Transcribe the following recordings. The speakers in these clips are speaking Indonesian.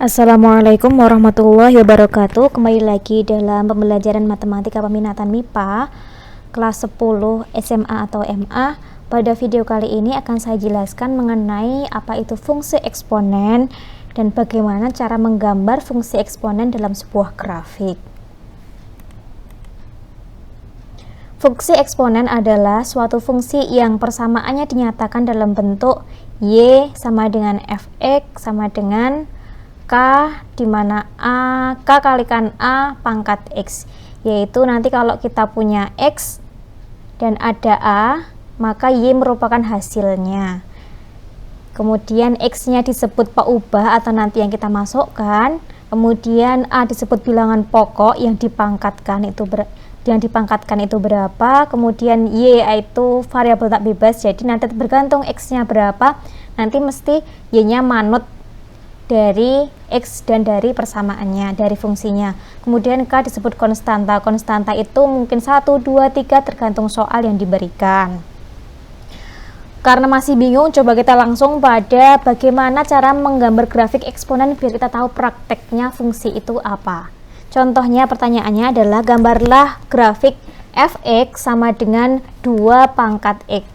Assalamualaikum warahmatullahi wabarakatuh. Kembali lagi dalam pembelajaran matematika peminatan MIPA kelas 10 SMA atau MA. Pada video kali ini akan saya jelaskan mengenai apa itu fungsi eksponen dan bagaimana cara menggambar fungsi eksponen dalam sebuah grafik. Fungsi eksponen adalah suatu fungsi yang persamaannya dinyatakan dalam bentuk Y sama dengan Fx sama dengan K, di mana K kalikan A pangkat X, yaitu nanti kalau kita punya X dan ada A, maka Y merupakan hasilnya. Kemudian X-nya disebut peubah atau nanti yang kita masukkan, kemudian A disebut bilangan pokok yang dipangkatkan itu berapa, kemudian Y itu variabel tak bebas, jadi nanti bergantung X-nya berapa, nanti mesti Y-nya manut dari X dan dari persamaannya, dari fungsinya. Kemudian K disebut konstanta. Konstanta itu mungkin 1, 2, 3 tergantung soal yang diberikan. Karena masih bingung, coba kita langsung pada bagaimana cara menggambar grafik eksponen biar kita tahu prakteknya fungsi itu apa. Contohnya pertanyaannya adalah gambarlah grafik Fx sama dengan 2 pangkat X.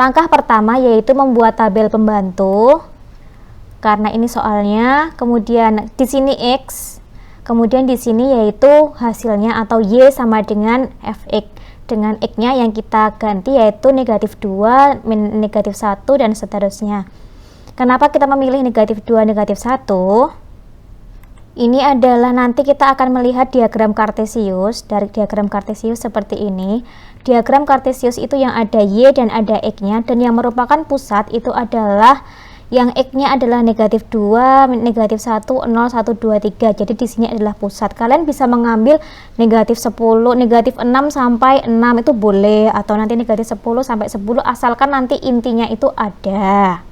Langkah pertama yaitu membuat tabel pembantu. Karena ini soalnya, kemudian di sini X, kemudian di sini yaitu hasilnya atau Y sama dengan Fx. Dengan X-nya yang kita ganti yaitu negatif 2, negatif 1, dan seterusnya. Kenapa kita memilih negatif 2, negatif 1? Ini adalah nanti kita akan melihat diagram kartesius. Dari diagram kartesius seperti ini. Diagram kartesius itu yang ada Y dan ada X-nya, dan yang merupakan pusat itu adalah yang X-nya adalah negatif 2, negatif 1, 0, 1, 2, 3. Jadi di sini adalah pusat. Kalian bisa mengambil negatif 10, negatif 6 sampai 6 itu boleh, atau nanti negatif 10 sampai 10 asalkan nanti intinya itu ada.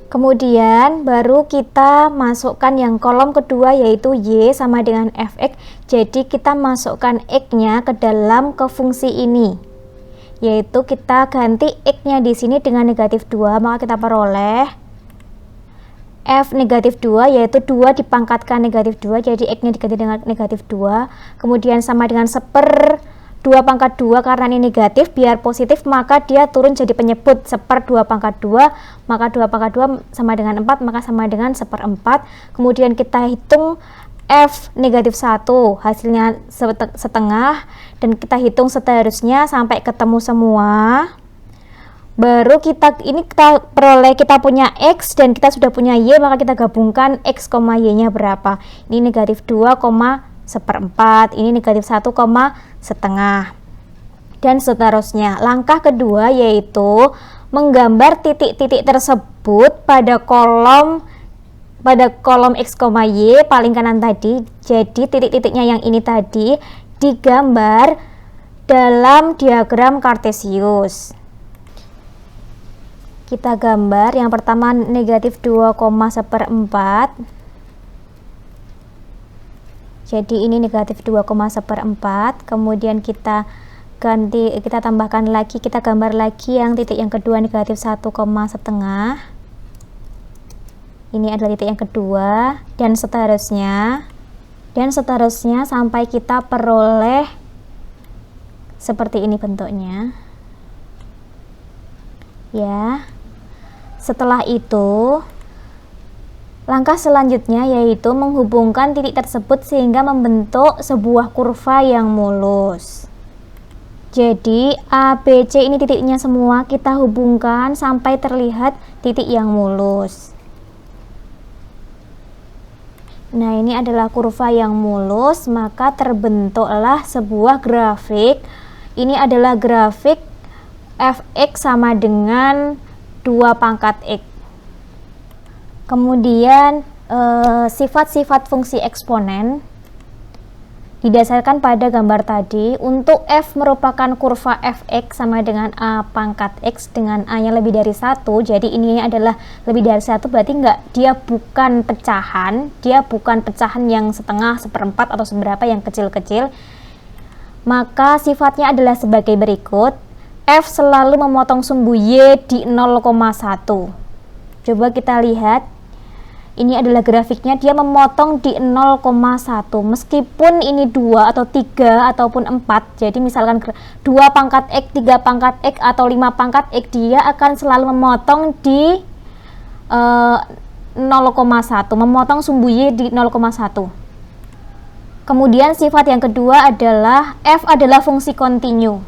Kemudian baru kita masukkan yang kolom kedua yaitu Y sama dengan Fx. Jadi kita masukkan X-nya ke dalam ke fungsi ini. Yaitu kita ganti X-nya di sini dengan negatif 2, maka kita peroleh F negatif 2, yaitu 2 dipangkatkan negatif 2, jadi X-nya diganti dengan negatif 2, kemudian sama dengan 1/2 pangkat 2, karena ini negatif, biar positif maka dia turun jadi penyebut 1/2 pangkat 2, maka 2 pangkat 2 sama dengan 4, maka sama dengan 1/4, kemudian kita hitung F negatif 1 hasilnya setengah, dan kita hitung seterusnya sampai ketemu semua. Baru kita peroleh kita punya X dan kita sudah punya Y, maka kita gabungkan X, Y nya berapa. Ini negatif 2, 1/4, ini negatif 1, setengah, dan seterusnya. Langkah kedua yaitu menggambar titik-titik tersebut pada kolom X, Y paling kanan tadi. Jadi titik-titiknya yang ini tadi digambar dalam diagram kartesius. Kita gambar yang pertama negatif 2, 1/4. Jadi ini negatif 2, 1/4. Kemudian kita tambahkan lagi, kita gambar lagi yang titik yang kedua negatif 1, setengah. Ini adalah titik yang kedua, dan seterusnya sampai kita peroleh seperti ini bentuknya. Ya. Setelah itu, langkah selanjutnya yaitu menghubungkan titik tersebut sehingga membentuk sebuah kurva yang mulus. Jadi A, B, C ini titiknya semua kita hubungkan sampai terlihat titik yang mulus. Nah, ini adalah kurva yang mulus, maka terbentuklah sebuah grafik. Ini adalah grafik Fx sama dengan 2 pangkat X. Kemudian sifat-sifat fungsi eksponen didasarkan pada gambar tadi. Untuk F merupakan kurva Fx sama dengan A pangkat X dengan A nya lebih dari 1, jadi ini adalah lebih dari 1, berarti dia bukan pecahan, yang setengah, 1/4 atau seberapa yang kecil-kecil. Maka sifatnya adalah sebagai berikut. F selalu memotong sumbu Y di 0,1. Coba kita lihat Ini adalah grafiknya, dia memotong di 0,1 meskipun ini 2 atau 3 ataupun 4. Jadi misalkan 2 pangkat X, 3 pangkat X atau 5 pangkat X, dia akan selalu memotong di 0,1, memotong sumbu Y di 0,1. Kemudian sifat yang kedua adalah F adalah fungsi kontinu.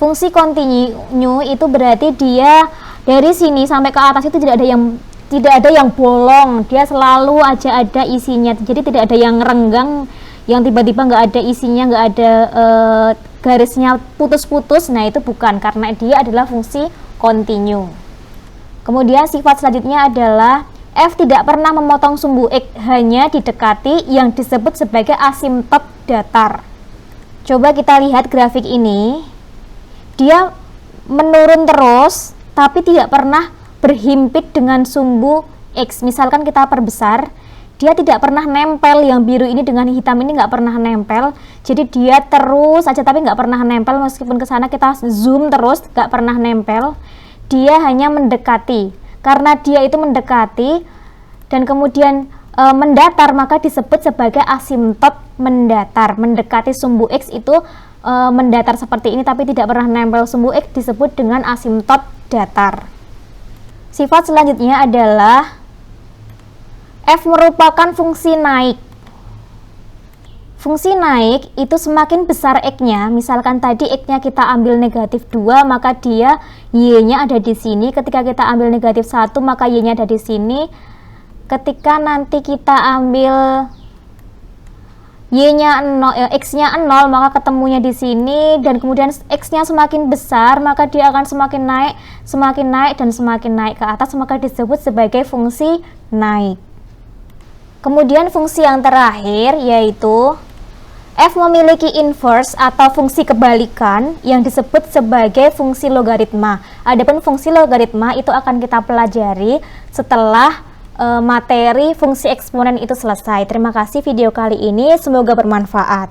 Fungsi kontinu itu berarti dia dari sini sampai ke atas itu tidak ada yang bolong, dia selalu aja ada isinya. Jadi tidak ada yang renggang, yang tiba-tiba nggak ada isinya, nggak ada garisnya putus-putus. Nah itu bukan, karena dia adalah fungsi kontinu. Kemudian sifat selanjutnya adalah F tidak pernah memotong sumbu X, hanya didekati, yang disebut sebagai asimptot datar. Coba kita lihat grafik ini, dia menurun terus tapi tidak pernah berhimpit dengan sumbu X. Misalkan kita perbesar, dia tidak pernah nempel, yang biru ini dengan hitam ini nggak pernah nempel. Jadi dia terus aja tapi nggak pernah nempel, meskipun ke sana kita zoom terus nggak pernah nempel. Dia hanya mendekati. Karena dia itu mendekati dan kemudian mendatar, maka disebut sebagai asimptot mendatar. Mendekati sumbu X itu mendatar seperti ini tapi tidak pernah nempel sumbu X, disebut dengan asimptot datar. Sifat selanjutnya adalah F merupakan fungsi naik. Fungsi naik itu semakin besar X-nya, misalkan tadi X-nya kita ambil negatif 2, maka dia Y-nya ada di sini. Ketika kita ambil negatif 1, maka Y-nya ada di sini. Ketika nanti kita ambil Y-nya 0, X-nya 0, maka ketemunya di sini, dan kemudian X-nya semakin besar, maka dia akan semakin naik dan semakin naik ke atas, maka disebut sebagai fungsi naik. Kemudian fungsi yang terakhir yaitu F memiliki inverse atau fungsi kebalikan yang disebut sebagai fungsi logaritma. Adapun fungsi logaritma itu akan kita pelajari setelah materi fungsi eksponen itu selesai. Terima kasih video kali ini, semoga bermanfaat.